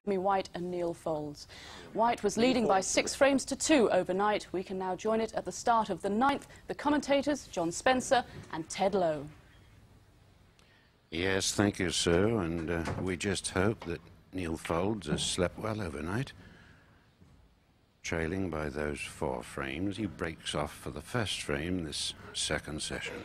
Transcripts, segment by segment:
Jimmy White and Neal Foulds. White was leading by 6 frames to 2 overnight. We can now join it at the start of the 9th. The commentators, John Spencer and Ted Lowe. Yes, thank you, Sue, and we just hope that Neal Foulds has slept well overnight. Trailing by those 4 frames, he breaks off for the first frame this second session.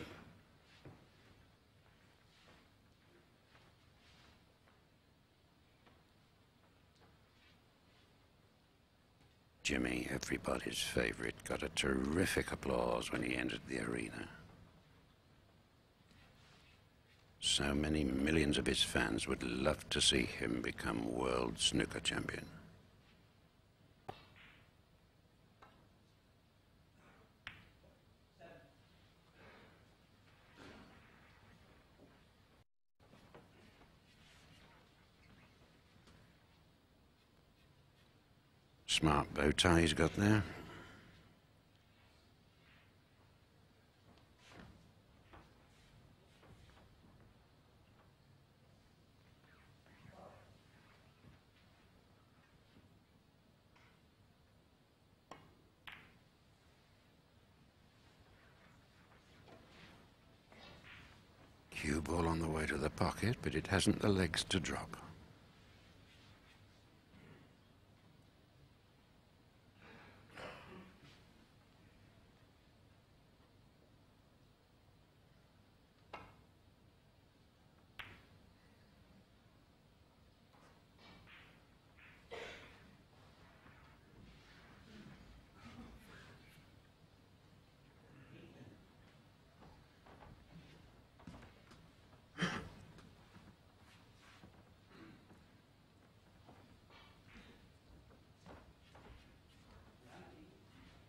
Jimmy, everybody's favourite, got a terrific applause when he entered the arena. So many millions of his fans would love to see him become world snooker champion. Smart bow tie he's got there. Cue ball on the way to the pocket, but it hasn't the legs to drop.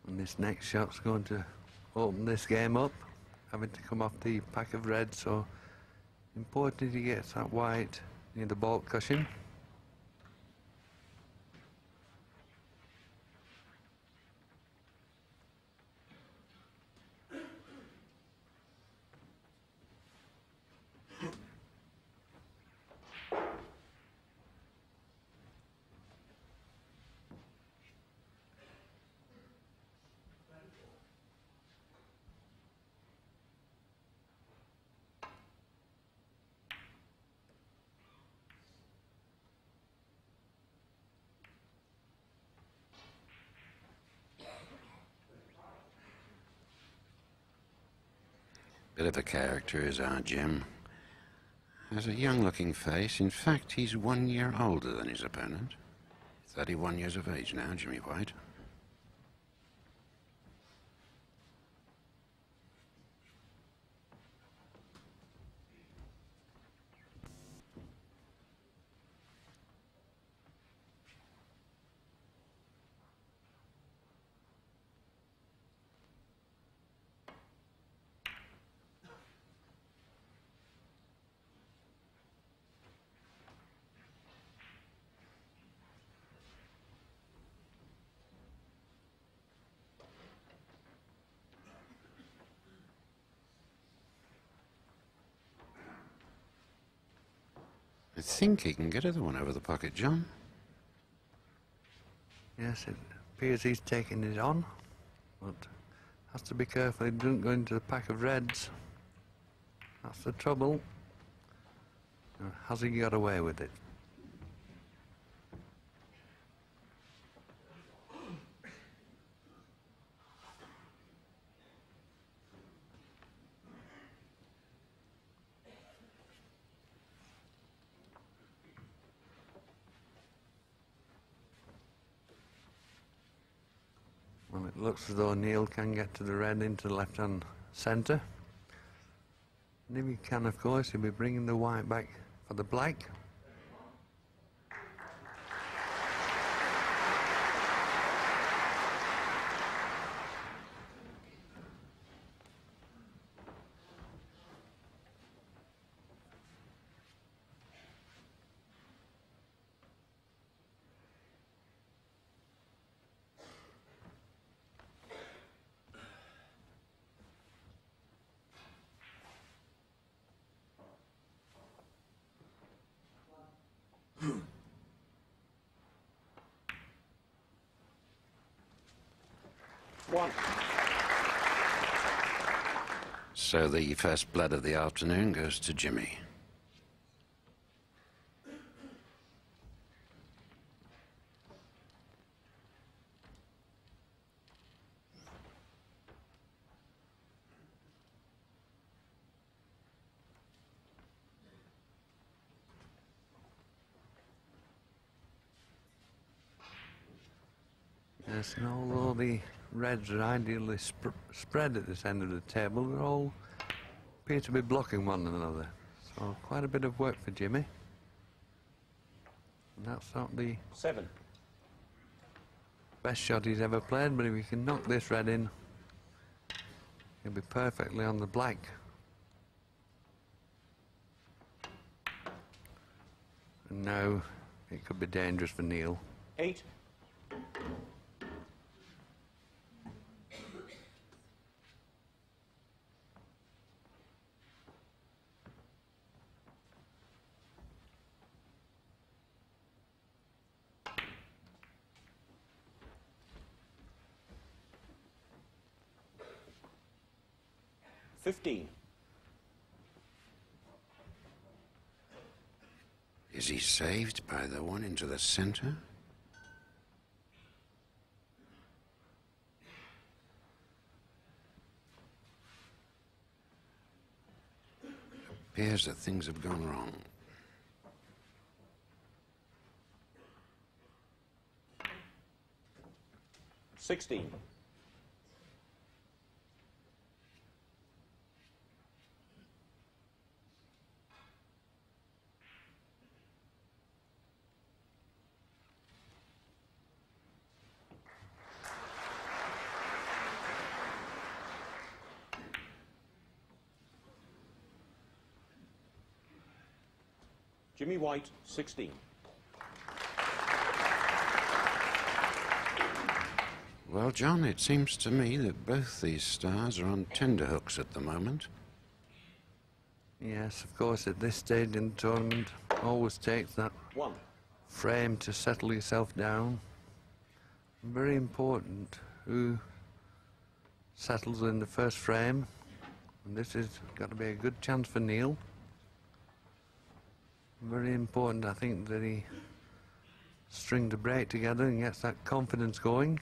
And this next shot's going to open this game up, having to come off the pack of red, so important he gets that white near the baulk cushion. Bit of a character is our Jim. Has a young-looking face. In fact, he's 1 year older than his opponent. 31 years of age now, Jimmy White. I think he can get the one over the pocket, John. Yes, it appears he's taking it on, but has to be careful he doesn't go into the pack of reds. That's the trouble. Or has he got away with it? Well, it looks as though Neal can get to the red into the left-hand centre. And if he can, of course, he'll be bringing the white back for the black. 1. So the first blood of the afternoon goes to Jimmy. Yes, and although the reds are ideally spread at this end of the table, they all appear to be blocking one another. So quite a bit of work for Jimmy. And that's not the 7. best shot he's ever played, but if he can knock this red in, he'll be perfectly on the black. And now it could be dangerous for Neal. 8. $15. Is he saved by the one into the center? Appears that things have gone wrong. $16. Jimmy White, 16. Well, John, it seems to me that both these stars are on tenterhooks at the moment. Yes, of course, at this stage in the tournament, always takes that 1. frame to settle yourself down. Very important who settles in the first frame. And this has got to be a good chance for Neal. Very important, I think, that he strings the break together and gets that confidence going.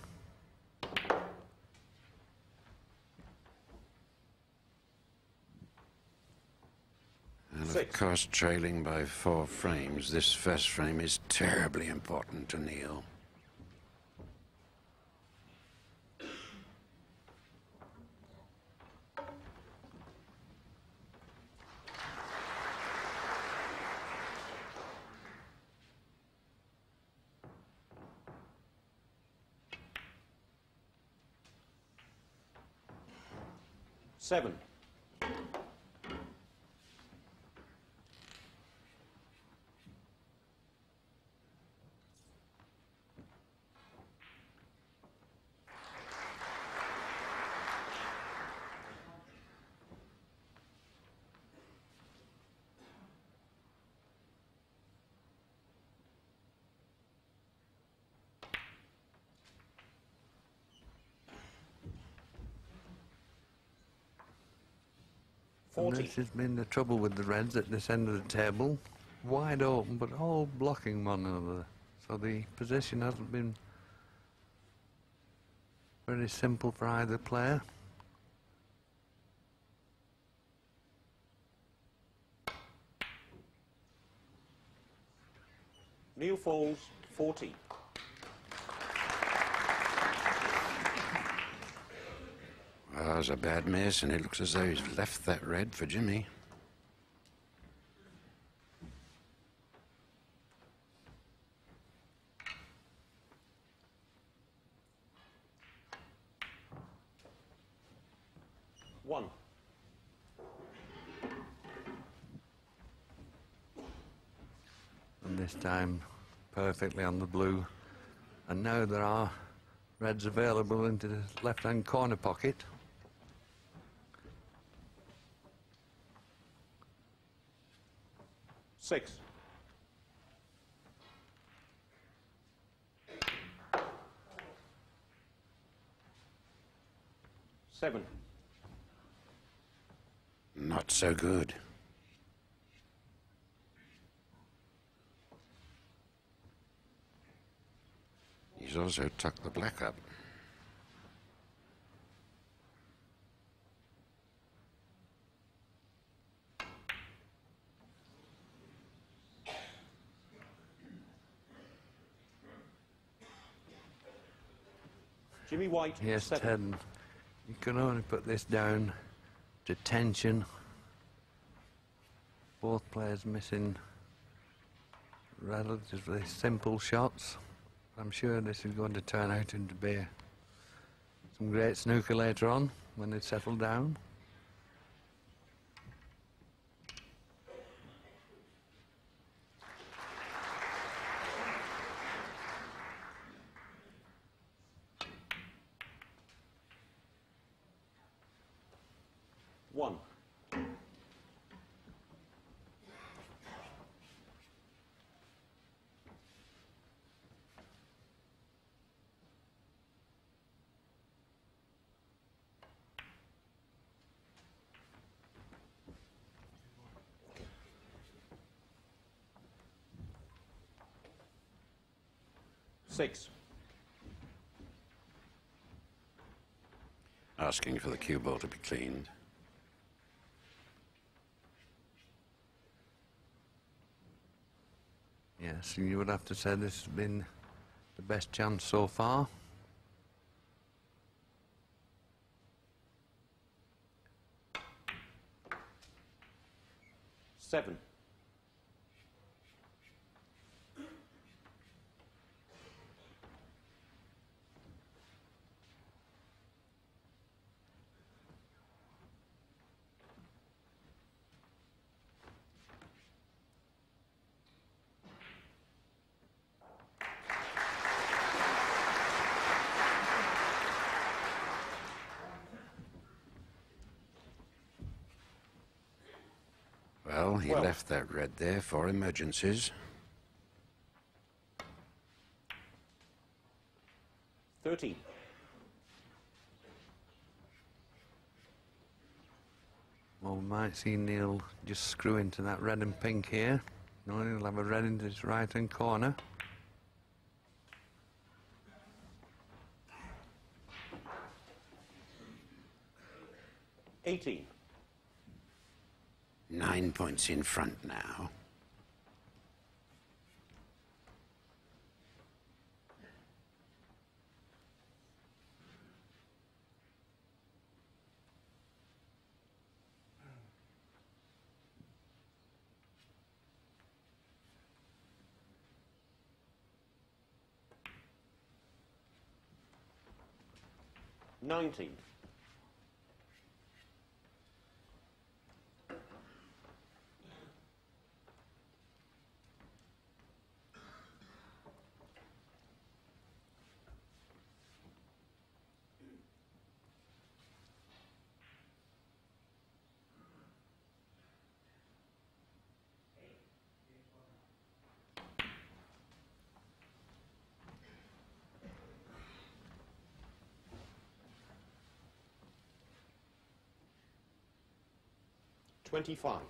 And of 6. course, trailing by 4 frames, this first frame is terribly important to Neal. $7. And 40. this has been the trouble with the reds at this end of the table. Wide open, but all blocking one another. So the position hasn't been very simple for either player. Neal Foulds, 40. Well, that was a bad miss, and it looks as though he's left that red for Jimmy. $1. And this time perfectly on the blue. And now there are reds available into the left-hand corner pocket. $6. 7. Not so good. He's also tucked the black up. Jimmy White, Yes, 7. 10. You can only put this down to tension. Both players missing relatively simple shots. I'm sure this is going to turn out into be some great snooker later on when they settle down. One. Six. Asking for the cue ball to be cleaned. Yes, you would have to say this has been the best chance so far. Seven. Well, he 12. left that red there for emergencies. 13. Well, we might see Neal just screw into that red and pink here. No, he'll have a red into his right-hand corner. $18. 9 points in front now. $19. 25.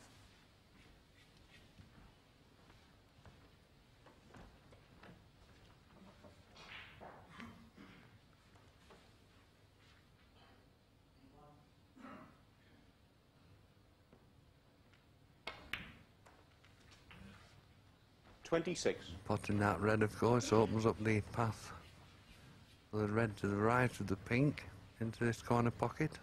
$26. Potting that red, of course, opens up the path for the red to the right of the pink into this corner pocket.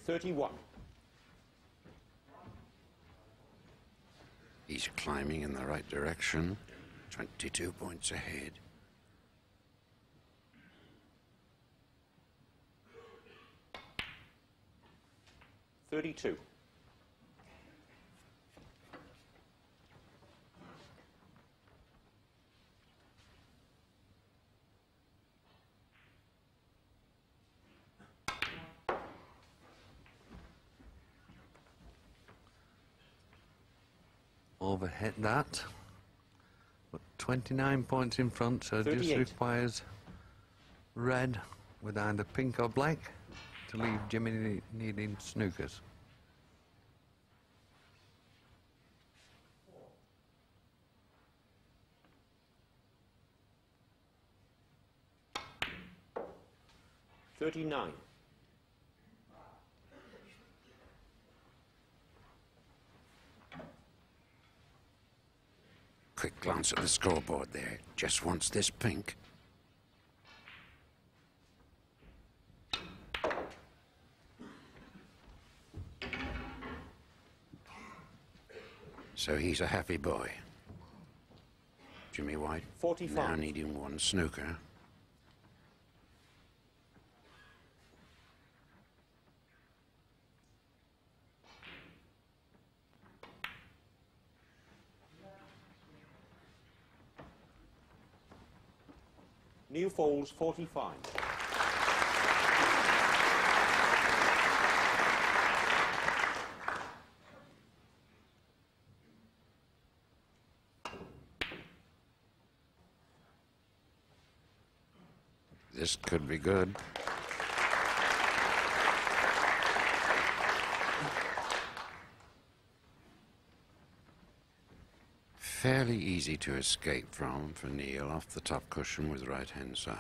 $31. He's climbing in the right direction. 22 points ahead. $32. overhit that. But 29 points in front, so it just 38. requires red with either pink or black to leave Jimmy needing snookers. $39. Quick glance at the scoreboard there. Just wants this pink. So he's a happy boy. Jimmy White 45. now needing one snooker. Neal Foulds 45. This could be good. Fairly easy to escape from for Neal off the top cushion with right-hand side.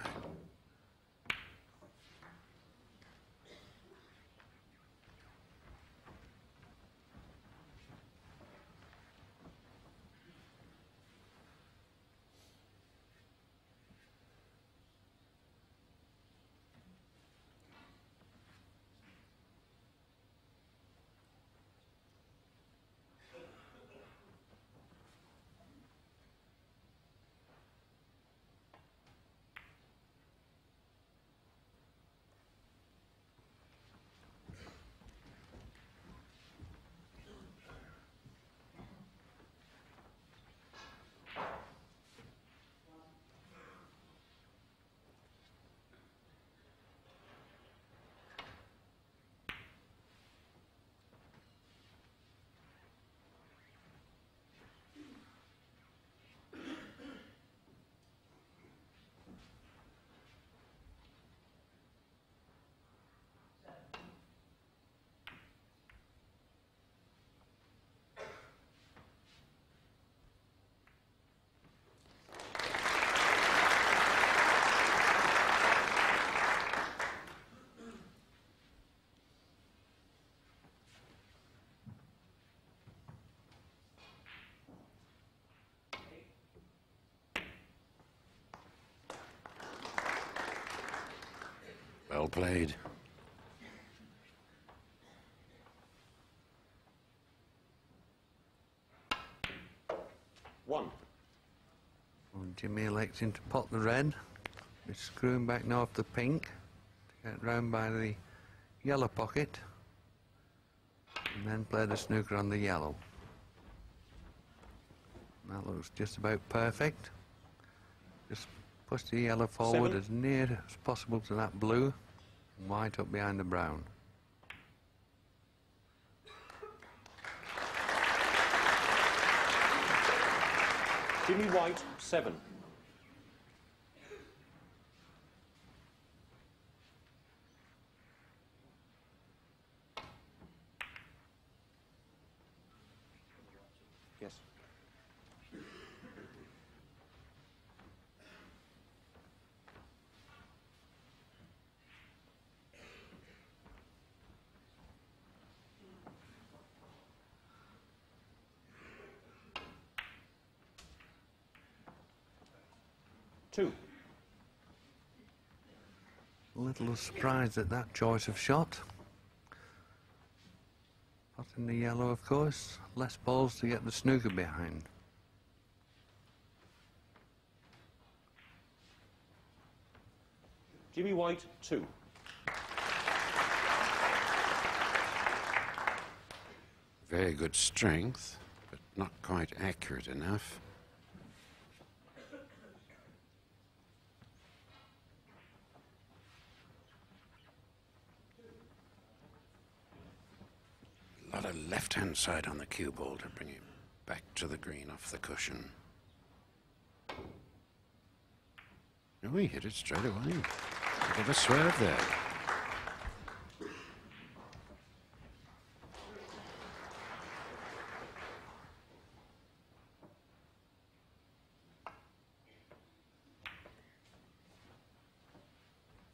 Well played. One. Well, Jimmy electing to pot the red. He's screwing back now off the pink to get round by the yellow pocket and then play the snooker on the yellow. That looks just about perfect. Just push the yellow forward 7. as near as possible to that blue and white up behind the brown. Jimmy White 7. Yes. Two. A little surprised at that choice of shot. Potting the yellow, of course. Less balls to get the snooker behind. Jimmy White 2. Very good strength, but not quite accurate enough. A lot of left-hand side on the cue ball to bring it back to the green off the cushion. Oh, he hit it straight away. Bit of a swerve there.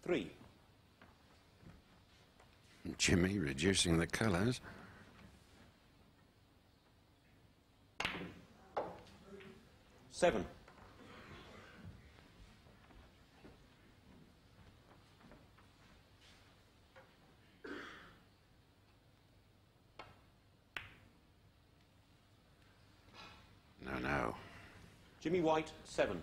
Three. Jimmy reducing the colours. Seven. No. Jimmy White, 7.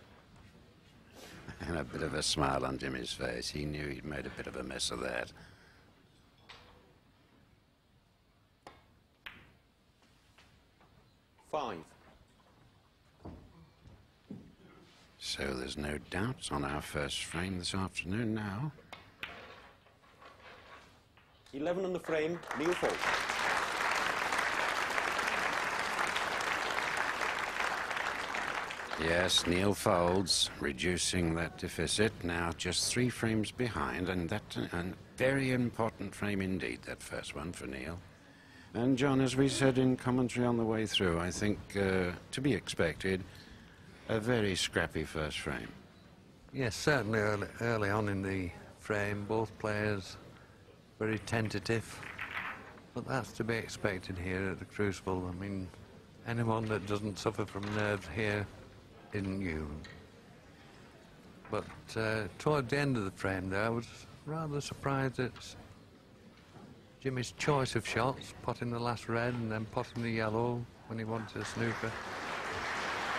And a bit of a smile on Jimmy's face. He knew he'd made a bit of a mess of that. Five. So there's no doubt on our first frame this afternoon now. 11 on the frame, Neal Foulds. Yes, Neal Foulds reducing that deficit, now just 3 frames behind, and that's a very important frame indeed, that first one for Neal. And John, as we said in commentary on the way through, I think to be expected, a very scrappy first frame. Yes, certainly early on in the frame, both players very tentative, but that's to be expected here at the Crucible. I mean, anyone that doesn't suffer from nerves here isn't you. But toward the end of the frame there, I was rather surprised at Jimmy's choice of shots, potting the last red and then potting the yellow when he wanted a snooker.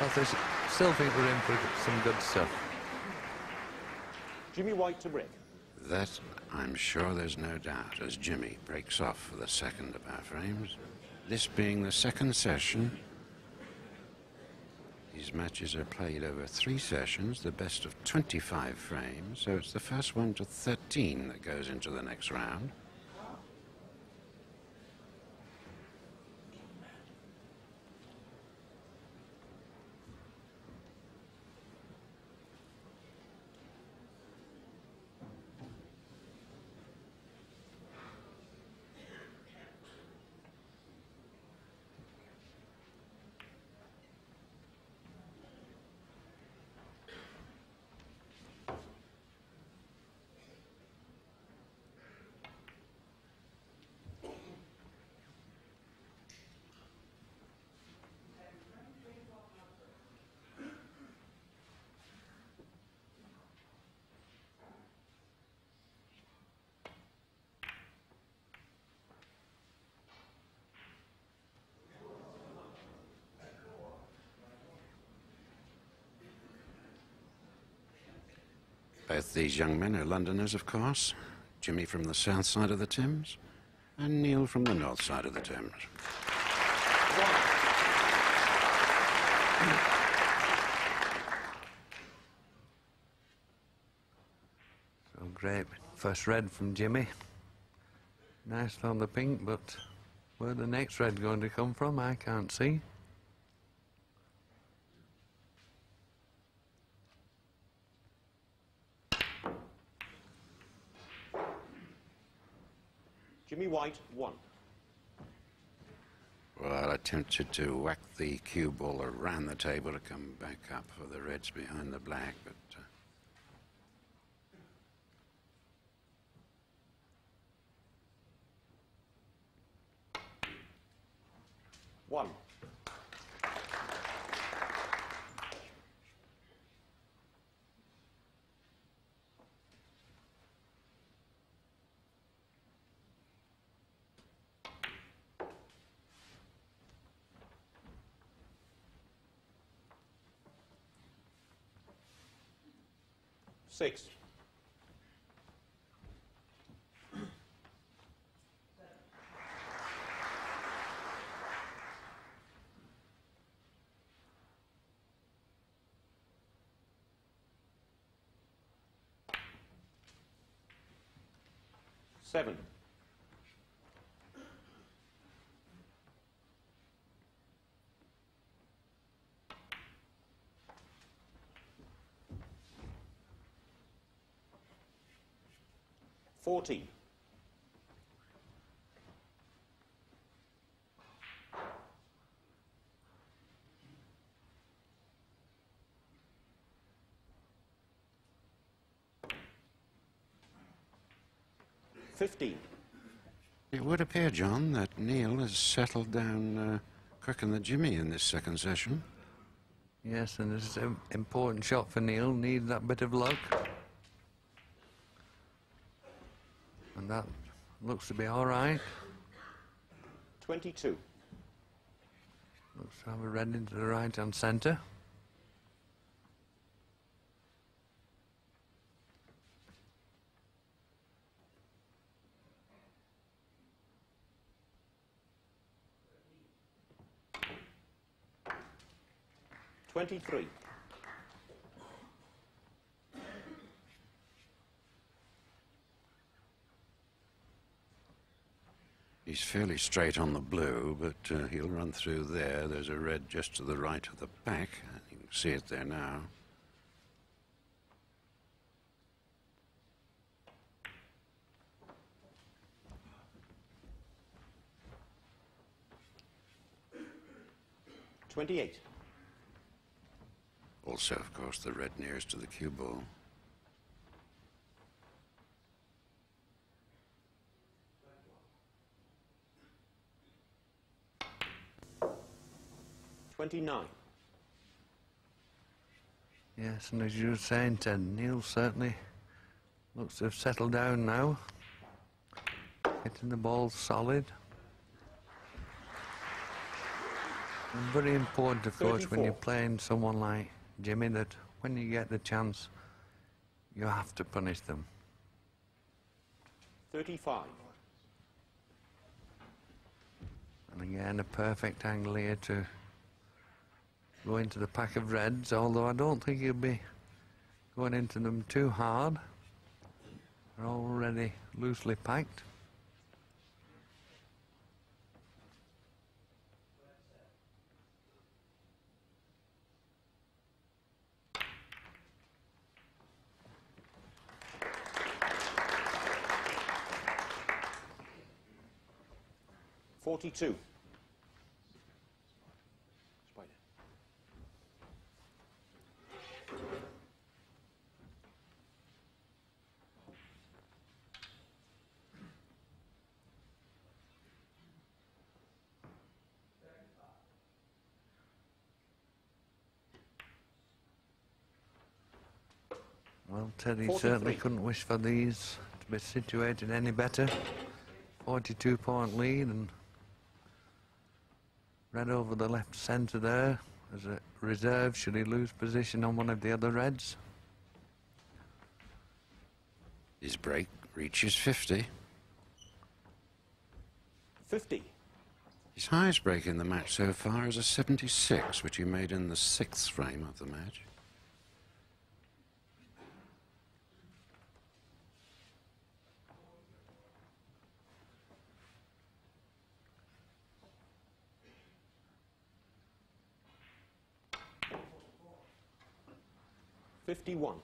I still think we're in for some good stuff. Jimmy White to break. That, I'm sure there's no doubt, as Jimmy breaks off for the second of our frames. This being the second session, these matches are played over 3 sessions, the best of 25 frames, so it's the first one to 13 that goes into the next round. Both these young men are Londoners, of course. Jimmy from the south side of the Thames, and Neal from the north side of the Thames. So great. First red from Jimmy. Nice on the pink, but where the next red going to come from, I can't see. Jimmy White, 1. Well, I attempted to whack the cue ball around the table to come back up for the reds behind the black, but... 1. Six. Seven. 14. It would appear, John, that Neal has settled down quicker than Jimmy in this second session. Yes, and this is an important shot for Neal. Needs that bit of luck. And that looks to be all right. 22. Looks to have a red into the right-hand centre. $23. He's fairly straight on the blue, but he'll run through there. There's a red just to the right of the back. You can see it there now. $28. Also, of course, the red nearest to the cue ball. $29. Yes, and as you were saying, Ted, Neal certainly looks to have settled down now. Hitting the ball solid. And very important, of course, when you're playing someone like Jimmy, that when you get the chance, you have to punish them. 35. And again, a perfect angle here to go into the pack of reds, although I don't think he'll be going into them too hard. They're already loosely packed. $42. Spider. Well, Teddy 43. certainly couldn't wish for these to be situated any better. 42-point lead, and red over the left centre there as a reserve should he lose position on one of the other reds. His break reaches 50. 50. His highest break in the match so far is a 76, which he made in the 6th frame of the match. $51.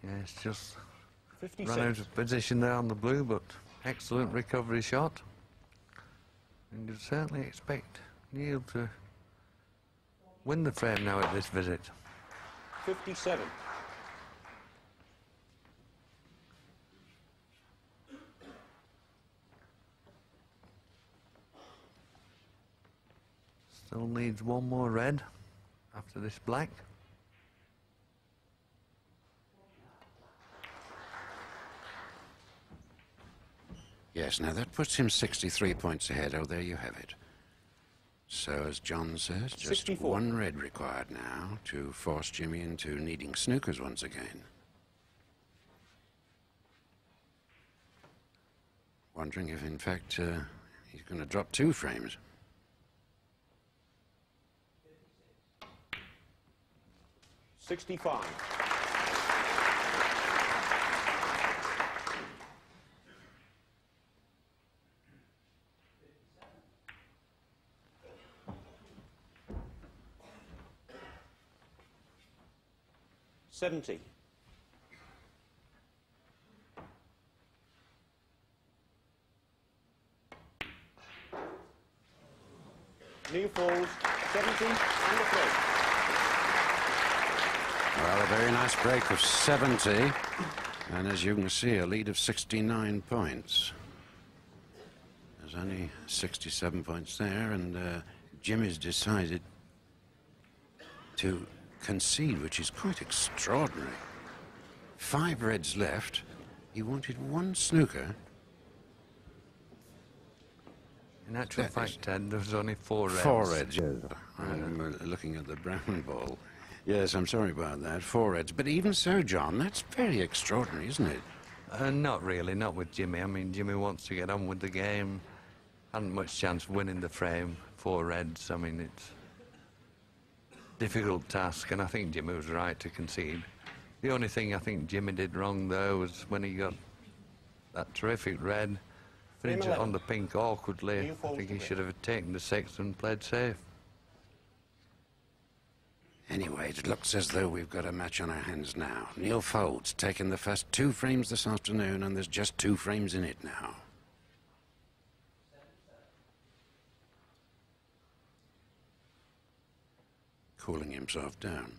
Yeah, it's just 56. run out of position there on the blue, but excellent recovery shot. And you'd certainly expect Neal to win the frame now at this visit. 57. Still needs one more red after this black. Yes, now that puts him 63 points ahead. Oh, there you have it. So, as John says, just 64. one red required now to force Jimmy into needing snookers once again. Wondering if, in fact, he's going to drop 2 frames. $65. 70. Neal Foulds, 70 and a throw. Well, a very nice break of 70, and as you can see, a lead of 69 points. There's only 67 points there, and Jimmy's decided to concede, which is quite extraordinary. 5 reds left. He wanted 1 snooker. In actual fact, Ted, there was only 4 reds. 4 reds, yes. I'm looking at the brown ball. Yes, I'm sorry about that. 4 reds. But even so, John, that's very extraordinary, isn't it? Not really, not with Jimmy. I mean, Jimmy wants to get on with the game. Hadn't much chance of winning the frame. 4 reds, I mean, it's a difficult task, and I think Jimmy was right to concede. The only thing I think Jimmy did wrong, though, was when he got that terrific red, finished it on the pink awkwardly. I think he should have taken the 6 and played safe. Anyway, it looks as though we've got a match on our hands now. Neal Foulds taken the first 2 frames this afternoon, and there's just 2 frames in it now. Cooling himself down.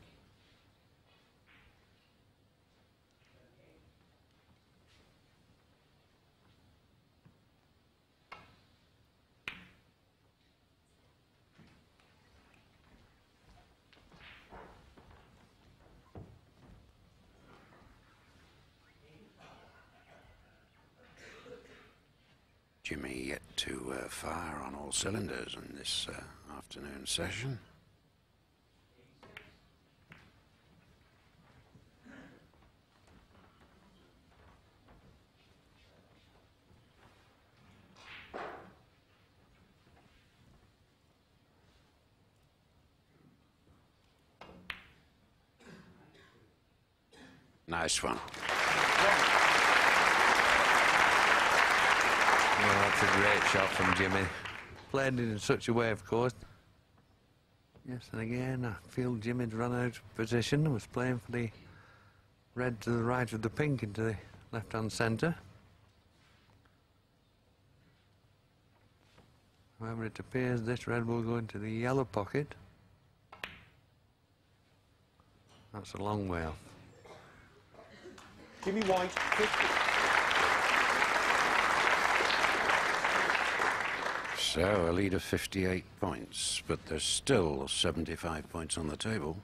Jimmy yet to fire on all cylinders in this afternoon session. Nice one. Well, that's a great shot from Jimmy. Played it in such a way, of course. Yes, and again, I feel Jimmy'd run out of position and was playing for the red to the right of the pink into the left-hand centre. However, it appears this red will go into the yellow pocket. That's a long way off. Jimmy White, 50. So, a lead of 58 points, but there's still 75 points on the table.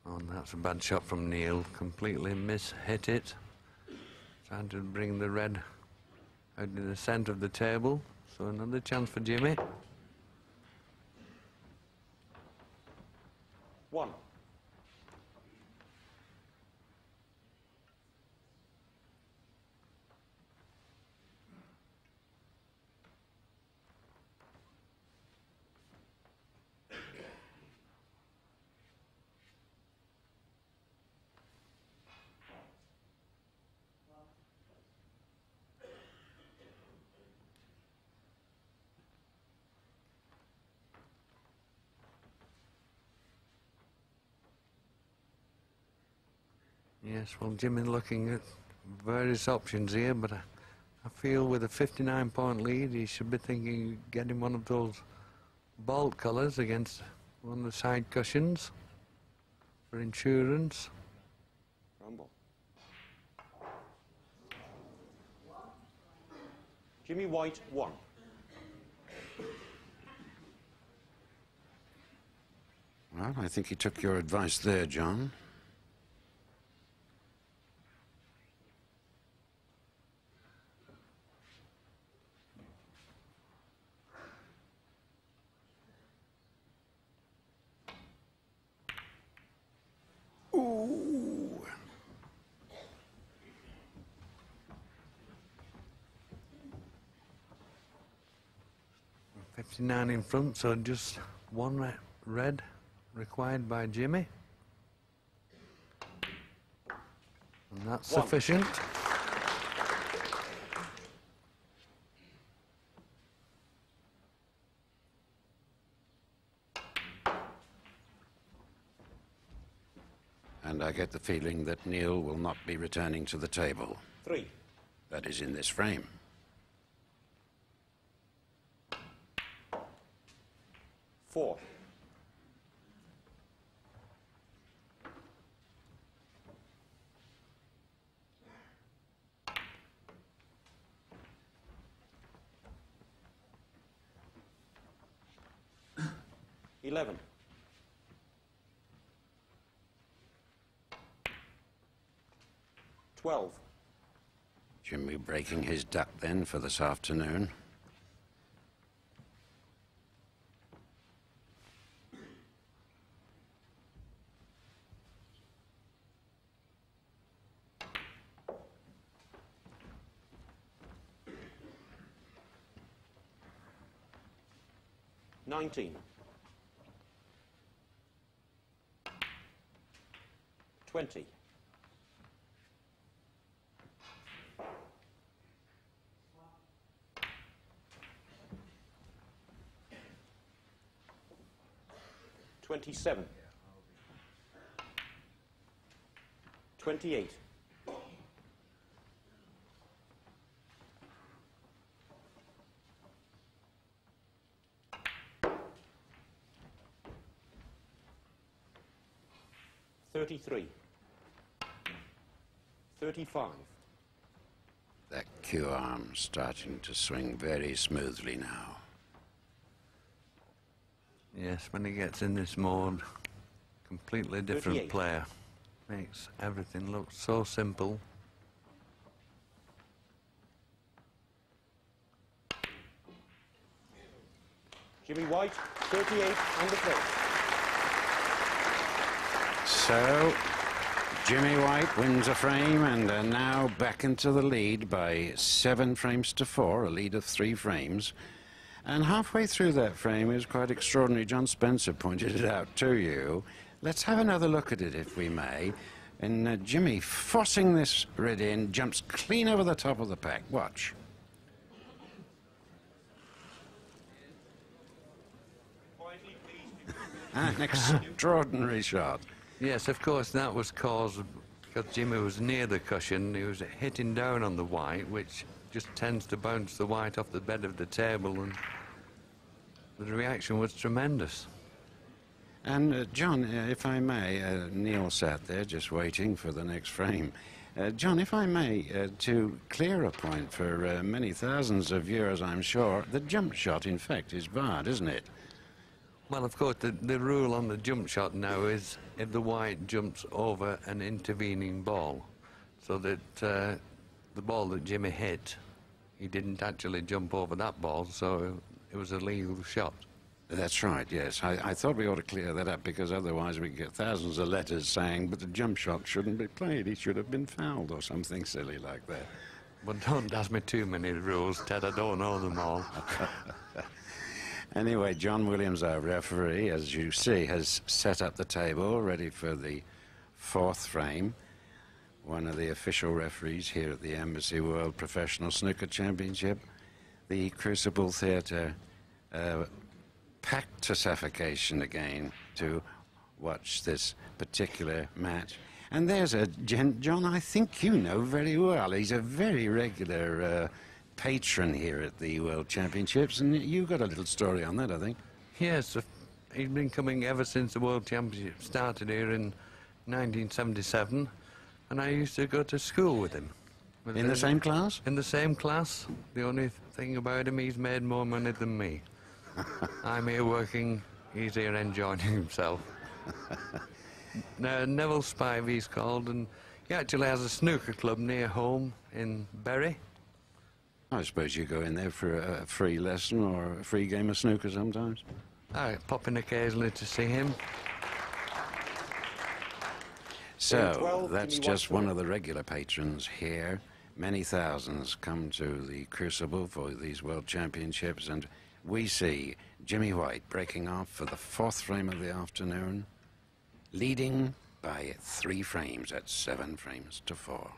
Oh, and that's a bad shot from Neal. Completely hit it. Trying to bring the red out in the centre of the table. So another chance for Jimmy. 1. Yes, well, Jimmy looking at various options here, but I feel with a 59-point lead, he should be thinking getting one of those bolt colours against one of the side cushions for insurance. Rumble. Jimmy White, 1. Well, I think he took your advice there, John. Ooh. 59 in front, so just 1 red required by Jimmy. And that's sufficient. And I get the feeling that Neal will not be returning to the table. 3. That is in this frame. 4. 11. 12. Jimmy breaking his duck then for this afternoon. $19. 20. 27. 28. 33. 35. That cue arm starting to swing very smoothly now. Yes, when he gets in this mode, completely different 38. player. Makes everything look so simple. Jimmy White, 38 and the frame. So, Jimmy White wins a frame and are now back into the lead by 7 frames to 4, a lead of 3 frames. And halfway through that frame is quite extraordinary. John Spencer pointed it out to you. Let's have another look at it, if we may. And Jimmy, forcing this red in, jumps clean over the top of the pack. Watch. An extraordinary shot. Yes, of course, that was caused because Jimmy was near the cushion. He was hitting down on the white, which just tends to bounce the white off the bed of the table, and the reaction was tremendous. And, John, if I may, Neal sat there just waiting for the next frame. John, if I may, to clear a point for many thousands of viewers, I'm sure, the jump shot, in fact, is barred, isn't it? Well, of course, the rule on the jump shot now is if the white jumps over an intervening ball, so that the ball that Jimmy hit, he didn't actually jump over that ball, so it was a legal shot. That's right, yes. I thought we ought to clear that up, because otherwise we get thousands of letters saying, but the jump shot shouldn't be played, he should have been fouled, or something silly like that. But don't ask me too many rules, Ted, I don't know them all. Anyway, John Williams, our referee, as you see, has set up the table, ready for the 4th frame. One of the official referees here at the Embassy World Professional Snooker Championship. The Crucible Theatre packed to suffocation again to watch this particular match. And there's a gent, John, I think you know very well. He's a very regular patron here at the World Championships, and you've got a little story on that, I think. Yes, he's been coming ever since the World Championship started here in 1977, and I used to go to school with him. In the same class? In the same class. The only thing about him, he's made more money than me. I'm here working, he's here enjoying himself. Now, Neville Spivey's called, and he actually has a snooker club near home in Bury. I suppose you go in there for a free lesson or a free game of snooker sometimes? I pop in occasionally to see him. So, that's just one of the regular patrons here. Many thousands come to the Crucible for these World Championships, and we see Jimmy White breaking off for the 4th frame of the afternoon, leading by 3 frames at 7 frames to 4.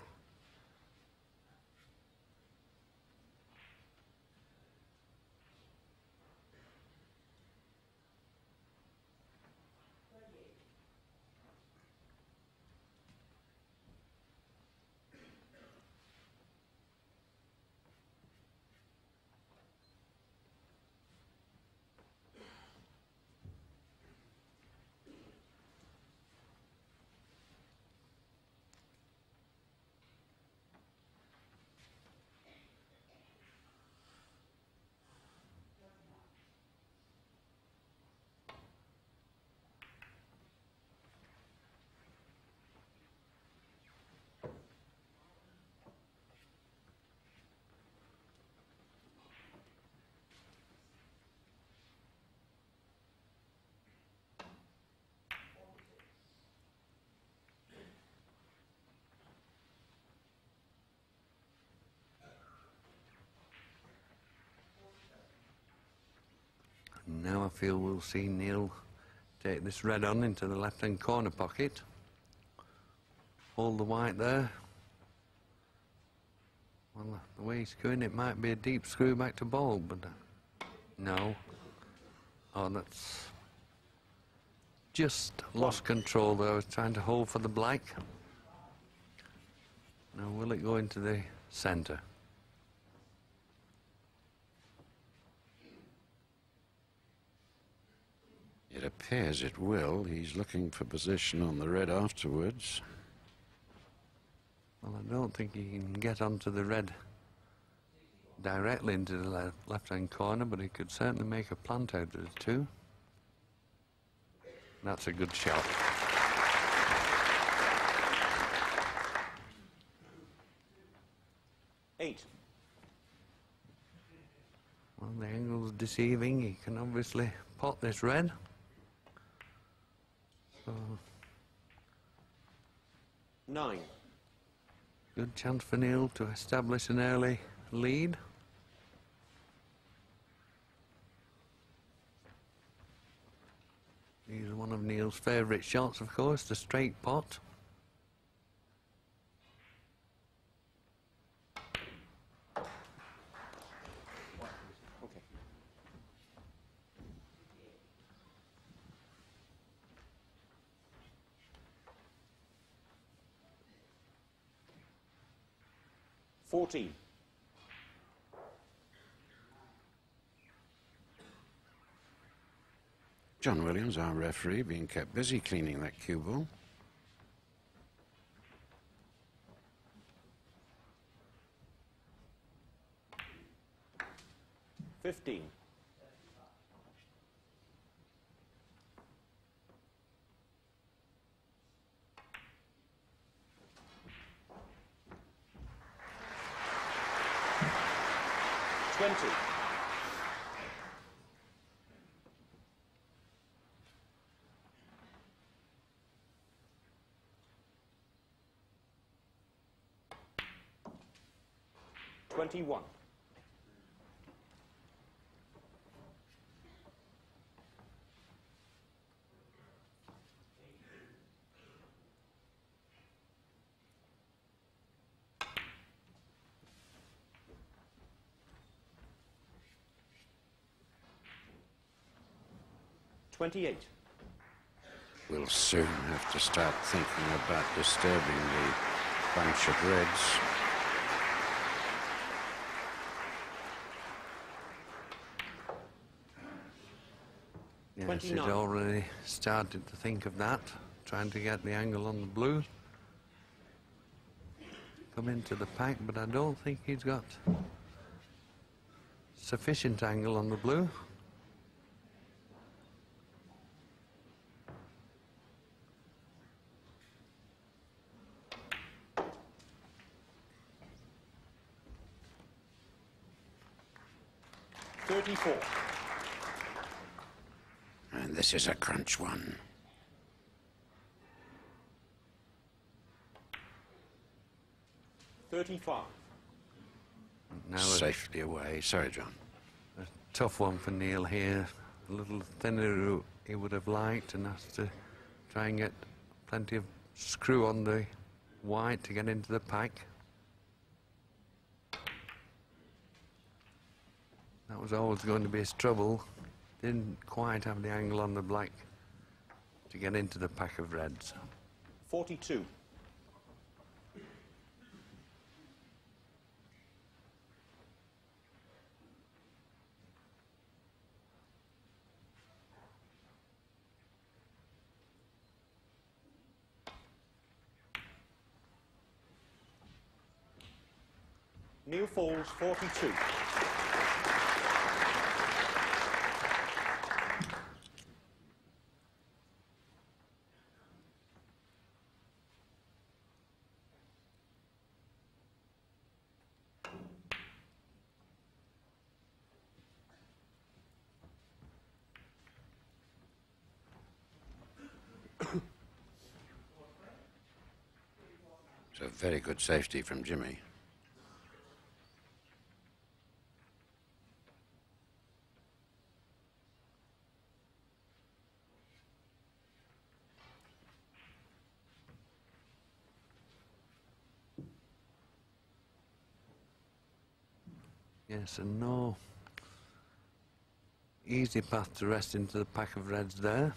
Now I feel we'll see Neal take this red on into the left-hand corner pocket. Hold the white there. Well, the way he's going, it might be a deep screw back to ball, but no. Oh, that's just lost control there. I was trying to hold for the black. Now, will it go into the centre? It appears it will. He's looking for position on the red afterwards. Well, I don't think he can get onto the red directly into the left-hand corner, but he could certainly make a plant out of the two. That's a good shot. Eight. Well, the angle's deceiving. He can obviously pot this red. So, 9. good chance for Neal to establish an early lead. These are one of Neal's favourite shots, of course, the straight pot. Okay. $14. John Williams, our referee, being kept busy cleaning that cue ball. $15. $20. $21. $28. We'll soon have to start thinking about disturbing the bunch of reds. Yes, he's 29. already started to think of that, trying to get the angle on the blue. Come into the pack, but I don't think he's got sufficient angle on the blue. $34. And this is a crunch one. $35. Now Safely away. Sorry, John. a tough one for Neal here. A little thinner than he would have liked, and has to try and get plenty of screw on the white to get into the pack. That was always going to be his trouble. Didn't quite have the angle on the black to get into the pack of reds. 42. Neal Foulds, 42. It's a very good safety from Jimmy. Yes, and no easy path to rest into the pack of reds there.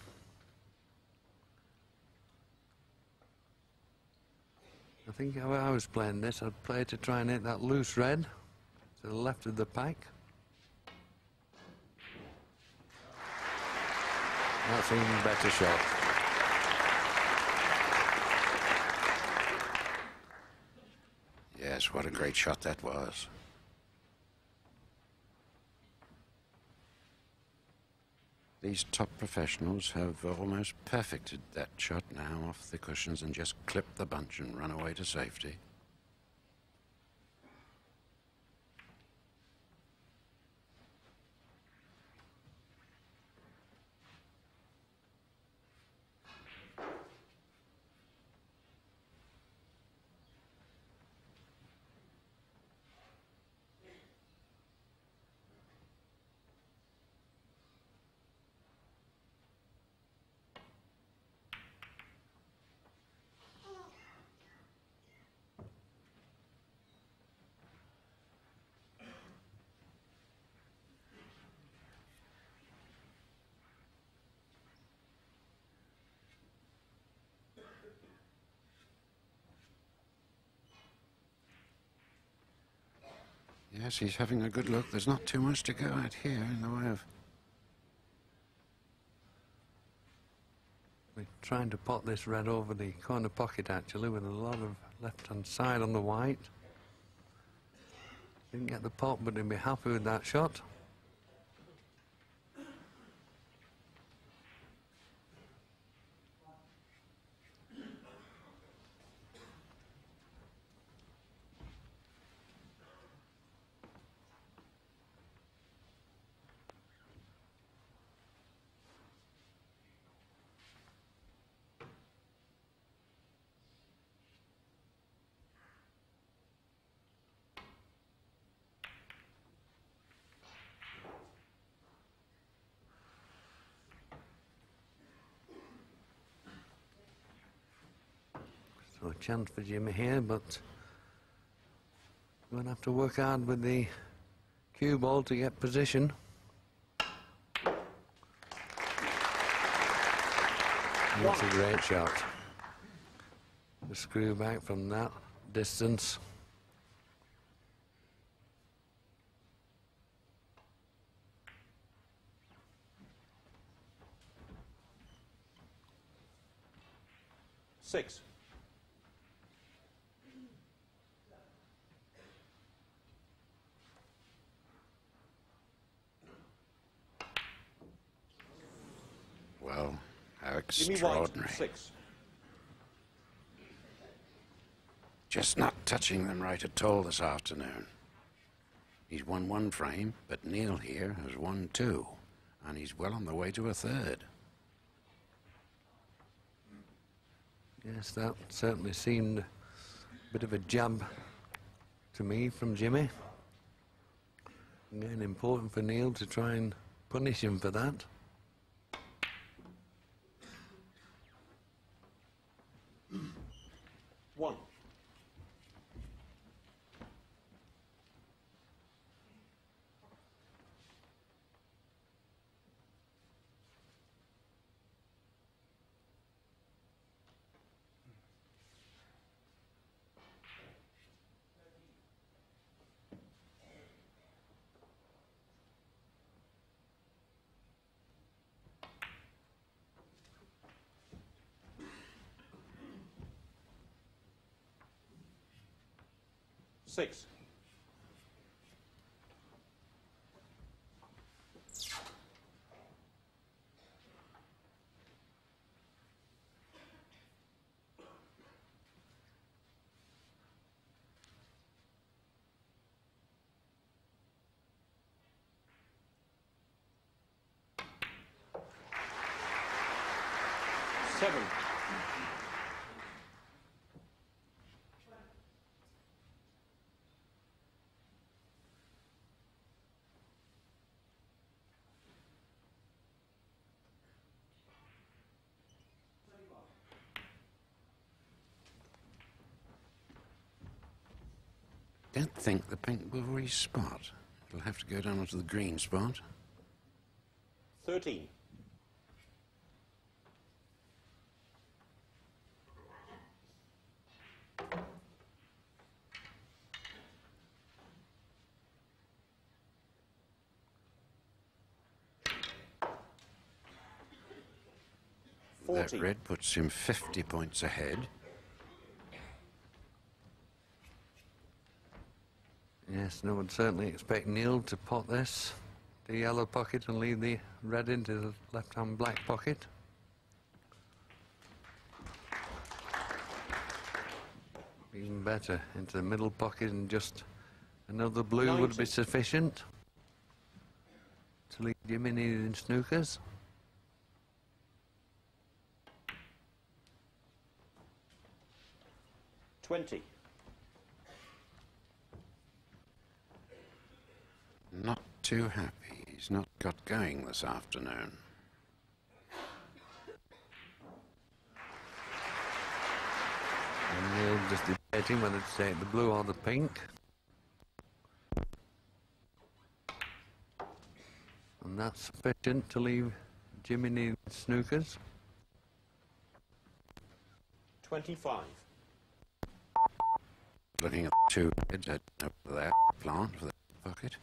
I think if I was playing this, I'd play to try and hit that loose red to the left of the pack. That's an even better shot. Yes, what a great shot that was. These top professionals have almost perfected that shot now off the cushions and just clip the bunch and run away to safety. Yes, he's having a good look. There's not too much to go at here in the way of... We're trying to pot this red over the corner pocket actually with a lot of left-hand side on the white. Didn't get the pot, but he'd be happy with that shot. So a chance for Jimmy here, but we're going to have to work hard with the cue ball to get position. That's a great shot. The screw back from that distance. Six. Well, how Jimmy White, extraordinary. 6. Just not touching them right at all this afternoon. He's won one frame, but Neal here has won 2, and he's well on the way to a 3rd. Yes, that certainly seemed a bit of a jab to me from Jimmy. Again, important for Neal to try and punish him for that. One. Six. Seven. Don't think the pink will respot. It'll have to go down onto the green spot. 13. That red puts him 50 points ahead. Yes, no one certainly expect Neal to pot this, the yellow pocket, and leave the red into the left-hand black pocket. Even better, into the middle pocket, and just another blue 90. would be sufficient to leave Jimmy needed in snookers. $20. Not too happy. He's not got going this afternoon. And Neal just debating whether to take the blue or the pink. And that's sufficient to leave Jimmy needing snookers. 25. Looking at the two reds, I'd up to that plant for the pocket.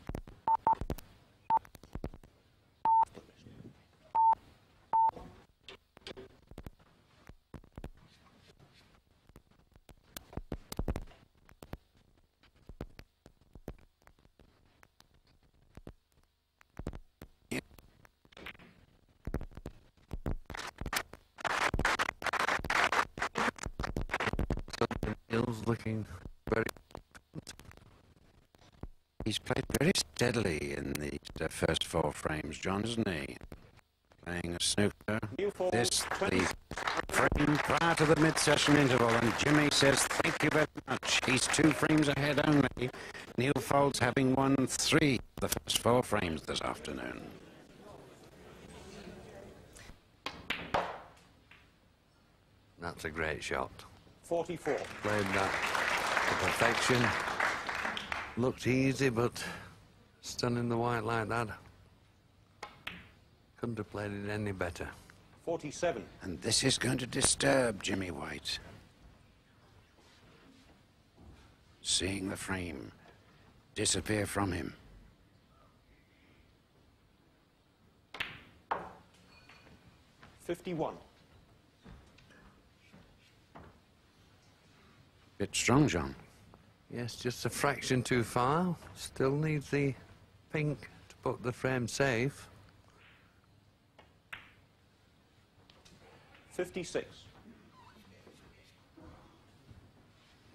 Neal's looking very... He's played very steadily in the first 4 frames, John, isn't he? Playing a snooker. Neal Foulds, This, 20. the frame prior to the mid-session interval, and Jimmy says, thank you very much. He's 2 frames ahead only. Neal Foulds having won 3 of the first 4 frames this afternoon. That's a great shot. 44. Played that to perfection. Looked easy, but stunning the white like that. Couldn't have played it any better. 47. And this is going to disturb Jimmy White. Seeing the frame disappear from him. $51. Bit strong, John. Yes, just a fraction too far. Still needs the pink to put the frame safe. 56.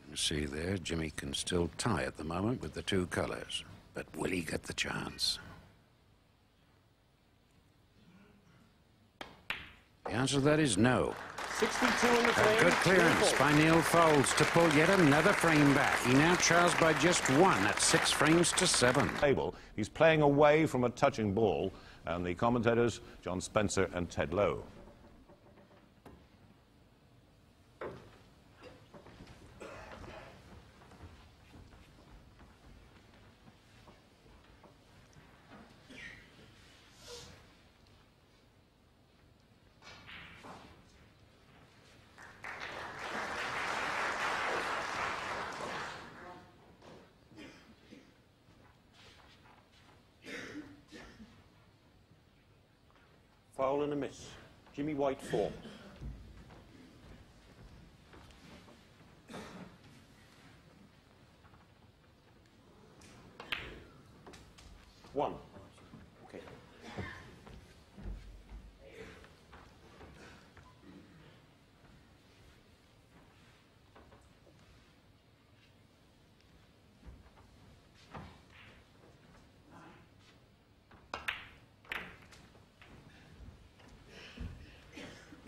You see there, Jimmy can still tie at the moment with the 2 colours. But will he get the chance? The answer to that is no. 62 in the A frame. good clearance by Neal Foulds to pull yet another frame back. He now trails by just 1 at 6 frames to 7. Table. He's playing away from a touching ball, and the commentators, John Spencer and Ted Lowe. Foul and a miss. Jimmy White 4. One. Okay.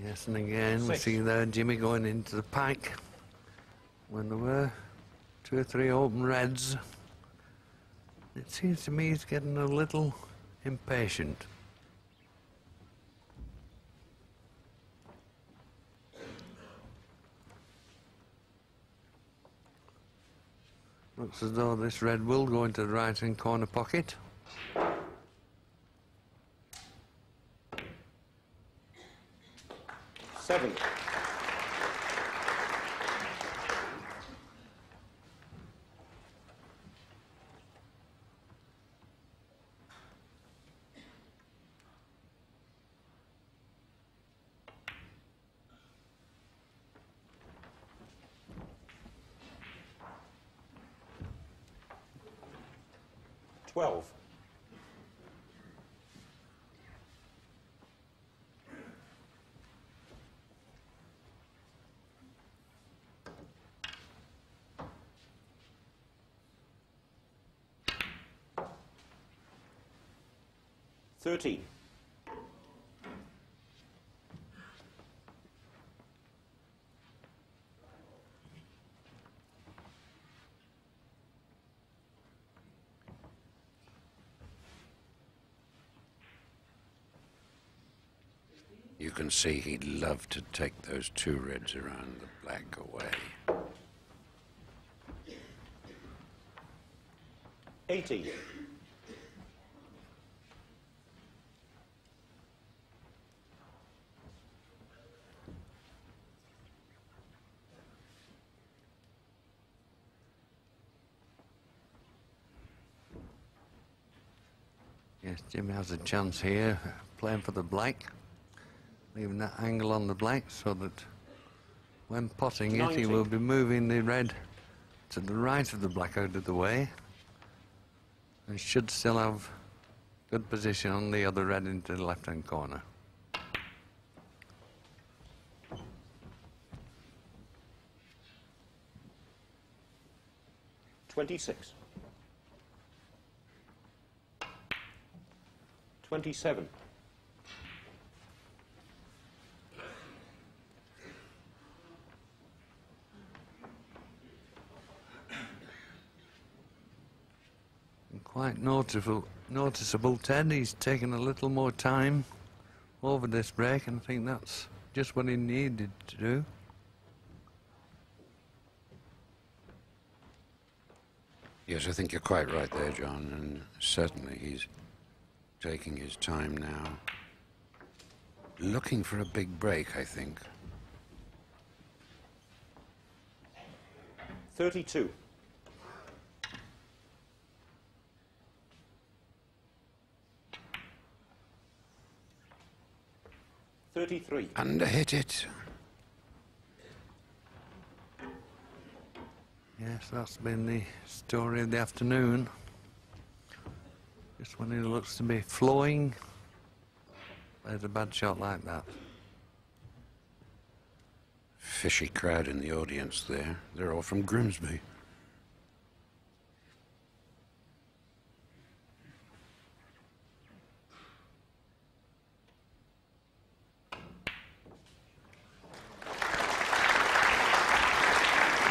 Yes, and again, we 6. see there Jimmy going into the pack when there were 2 or 3 open reds. It seems to me he's getting a little impatient. Looks as though this red will go into the right-hand corner pocket. Seven. $12. $13. You can see he'd love to take those two reds around the black away. 80. Yes, Jimmy has a chance here, playing for the black, leaving that angle on the black so that when potting it, he 90. will be moving the red to the right of the black out of the way, and should still have good position on the other red into the left-hand corner. $26. 27. And quite noticeable, Ted. He's taken a little more time over this break, and I think that's just what he needed to do. Yes, I think you're quite right there, John, and certainly he's taking his time now. Looking for a big break, I think. 32. $33. Underhit it. Yes, that's been the story of the afternoon. Just when he looks to be flowing, there's a bad shot like that. Fishy crowd in the audience there. They're all from Grimsby.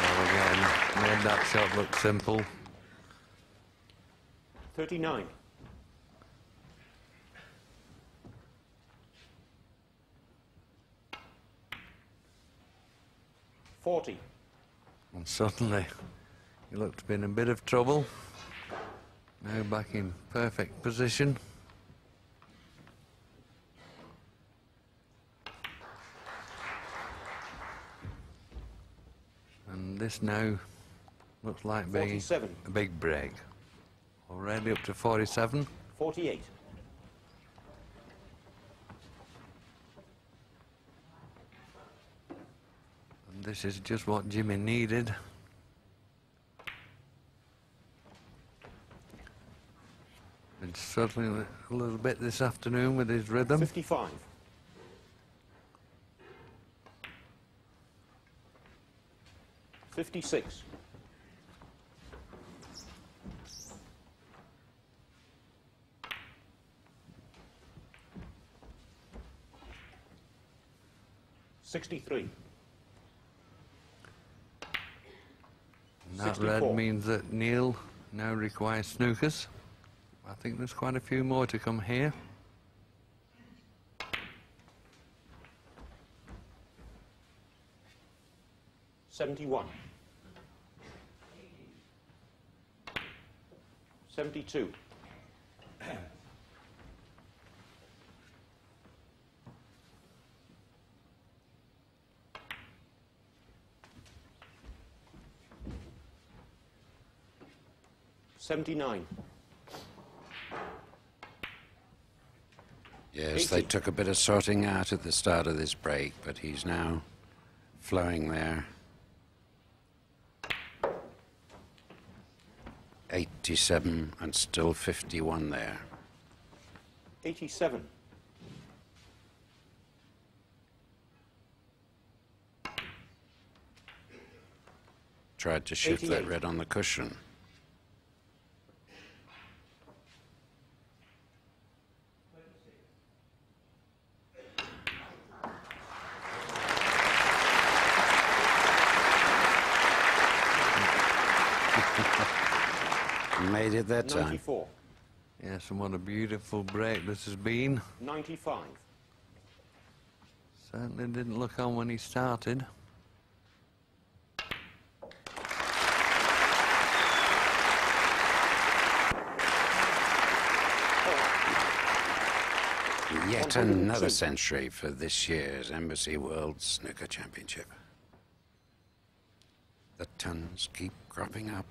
Well, again, made that shot look simple. 39. $40. And suddenly, he looked to be in a bit of trouble. Now back in perfect position. And this now looks like being 47. a big break. Already up to 47. 48. And this is just what Jimmy needed. Been struggling a little bit this afternoon with his rhythm. 55. 56. 63. And that 64. red means that Neal now requires snookers. I think there's quite a few more to come here. $71. 72. $79. Yes, they took a bit of sorting out at the start of this break, but he's now flowing there. 87 and still 51 there. 87. Tried to shift 88. that red on the cushion. Made it that time. 94. Yes, and what a beautiful break this has been. 95. Certainly didn't look on when he started. Yet another century for this year's Embassy World Snooker Championship. The tons keep cropping up.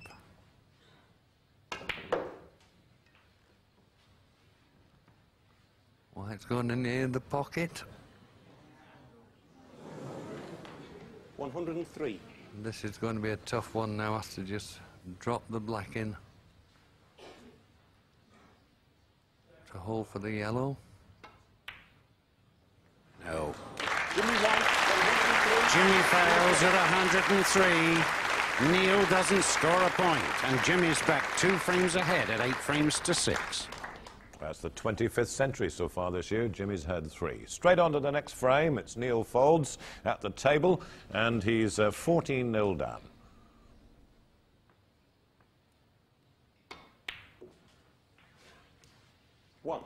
White's going in near the pocket. 103. This is going to be a tough one now. Has to just drop the black in to hold for the yellow. No. Jimmy White, 103. Jimmy fails at 103. Neal doesn't score a point, and Jimmy's back 2 frames ahead at 8 frames to 6. That's the 25th century so far this year. Jimmy's had 3. Straight on to the next frame. It's Neal Foulds at the table, and he's 14-0 down. One.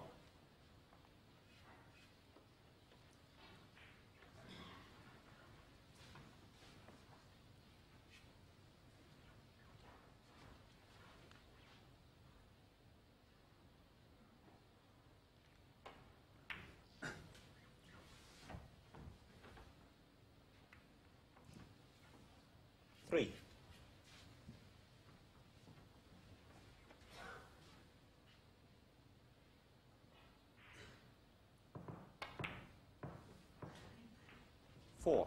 Three. Four.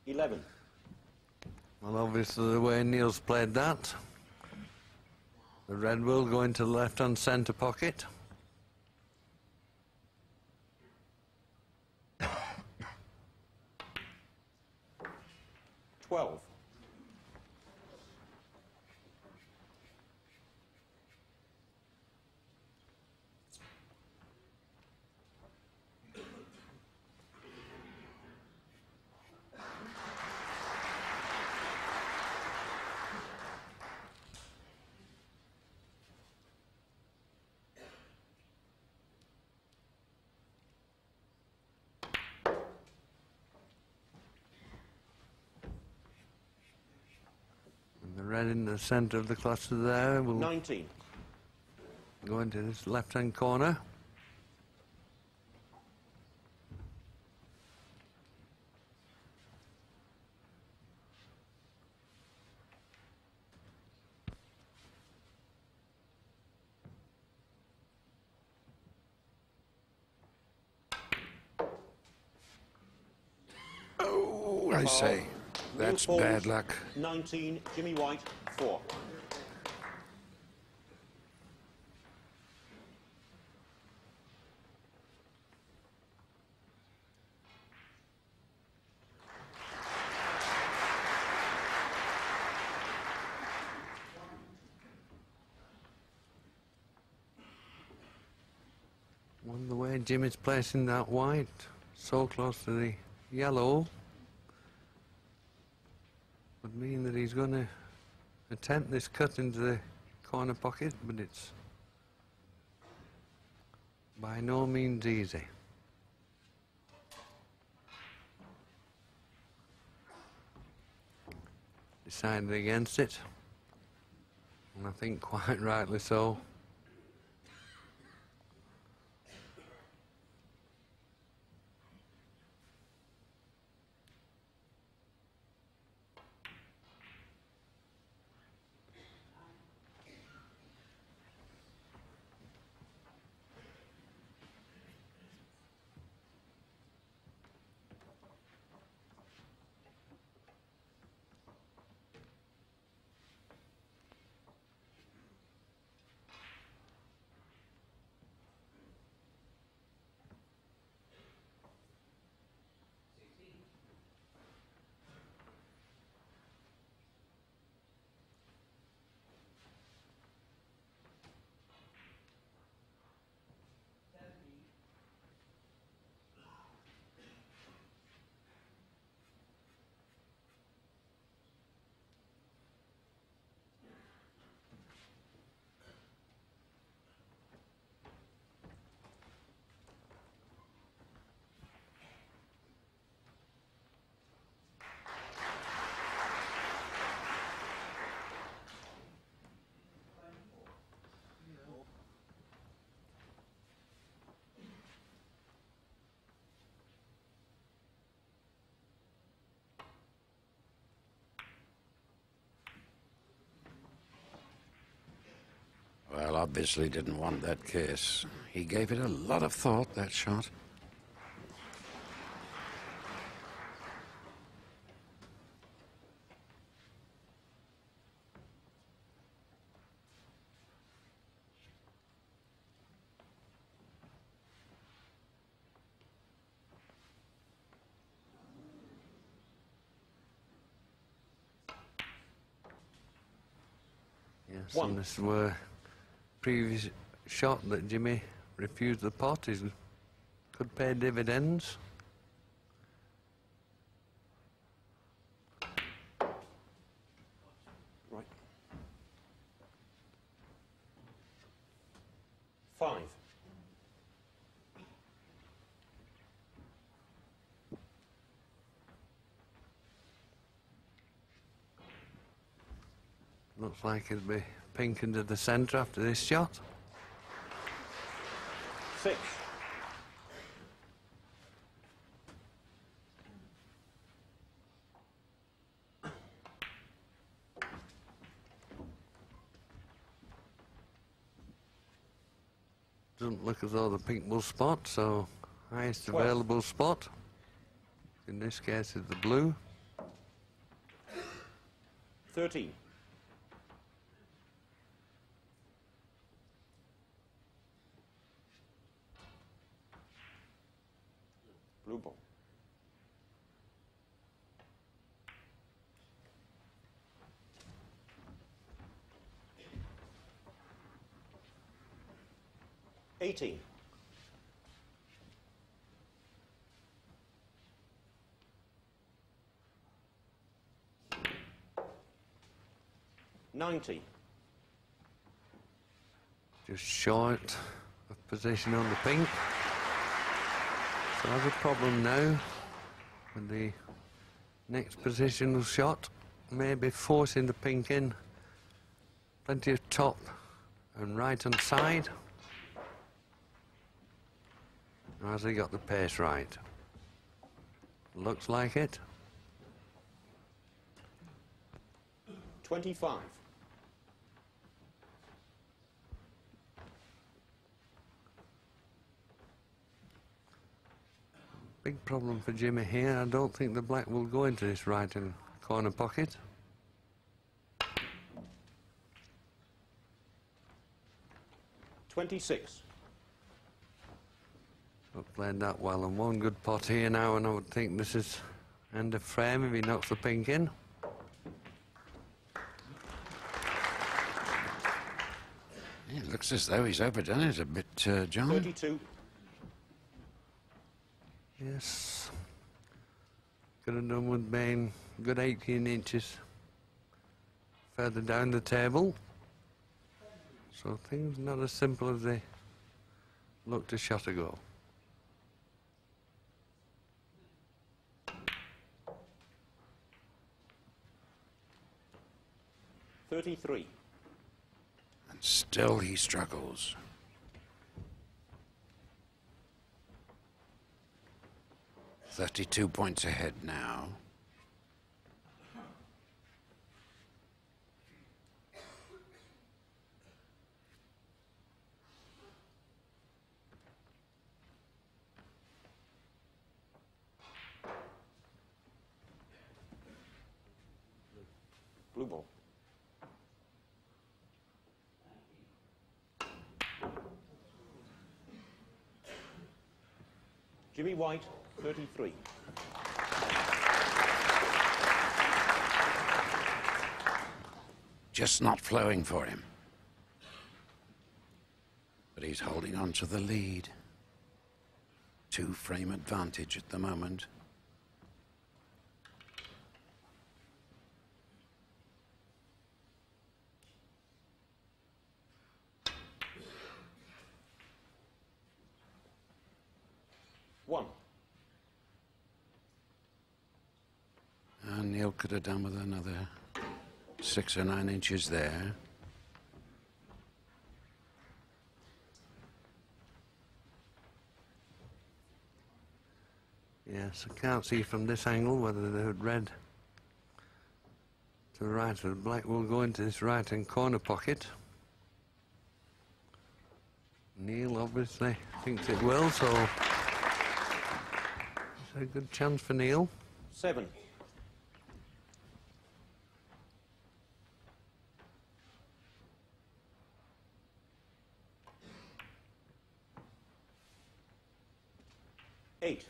$11. Well, obviously the way Neal's played that, the red will go into the left-hand centre pocket. $12. The red in the centre of the cluster there will 19. go into this left-hand corner. Oh, I say, that's Neal Foulds, bad luck. 19. Jimmy White, 4. way Jimmy's placing that white so close to the yellow would mean that he's going to attempt this cut into the corner pocket, but it's by no means easy. Decided against it, and I think quite rightly so. Well, obviously didn't want that case. He gave it a lot of thought, that shot. Yes, and this were previous shot that Jimmy refused the pot. He could pay dividends. Right. 5. Looks like it'll be pink into the centre after this shot. 6. Doesn't look as though the pink will spot, so highest 12. available spot. In this case is the blue. 13. Blue ball. 18. 90. Just short of position on the pink. So has a problem now with the next positional shot. Maybe forcing the pink in. Plenty of top and right hand side. Has he got the pace right? Looks like it. 25. Big problem for Jimmy here. I don't think the black will go into this right hand corner pocket. $26. But played that well, and one good pot here now, and I would think this is end of frame if he knocks the pink in. It looks as though he's overdone it a bit, John. 32. Yes. Could have done with being good 18 inches further down the table. So things not as simple as they looked a shot ago. .33. And still he struggles. £32 ahead now. Blue ball. Jimmy White, 33. Just not flowing for him. But he's holding on to the lead. 2-frame advantage at the moment. And Neal could have done with another 6 or 9 inches there. Yes, I can't see from this angle whether the red to the right or the black will go into this right-hand corner pocket. Neal obviously thinks it will, so it's a good chance for Neal. 7. Eight.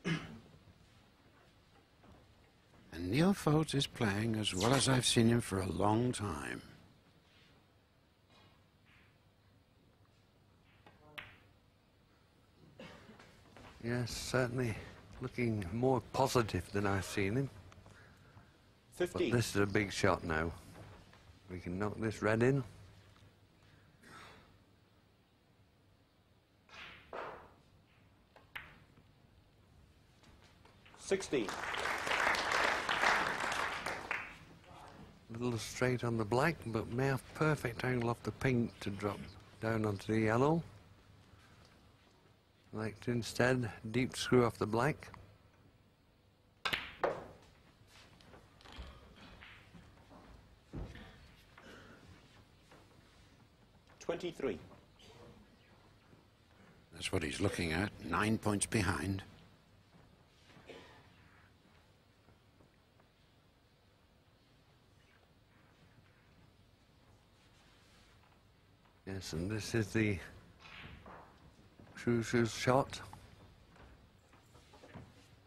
And Neal Foulds is playing as well as I've seen him for a long time. Yes, certainly looking more positive than I've seen him. 15. But this is a big shot now. We can knock this red in. 16. A little straight on the black, but may have perfect angle off the pink to drop down onto the yellow. Like to instead deep screw off the black. .23. That's what he's looking at. 9 points behind. Yes, and this is the crucial shot.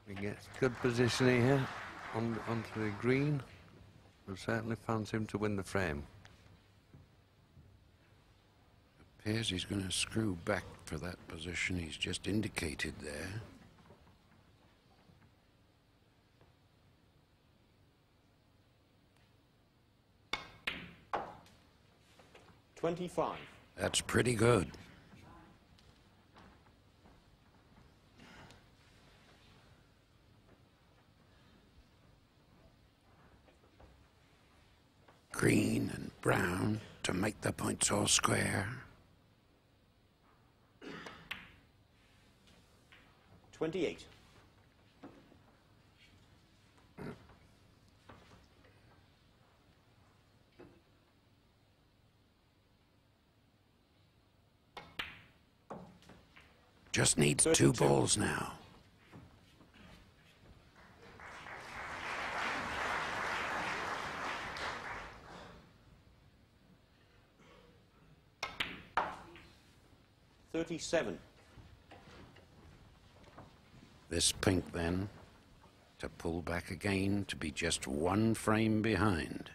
He gets good positioning here onto the green. Will certainly fancy him to win the frame. Appears he's going to screw back for that position he's just indicated there. .25. That's pretty good. Green and brown to make the points all square. 28. Just needs 32. 2 balls now. .37. This pink then to pull back again to be just 1 frame behind.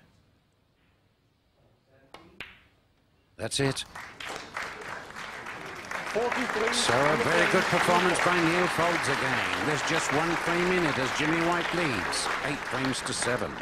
That's it. 43. So a very good performance by Neal Foulds again. There's just one frame in it as Jimmy White leads, 8 frames to 7.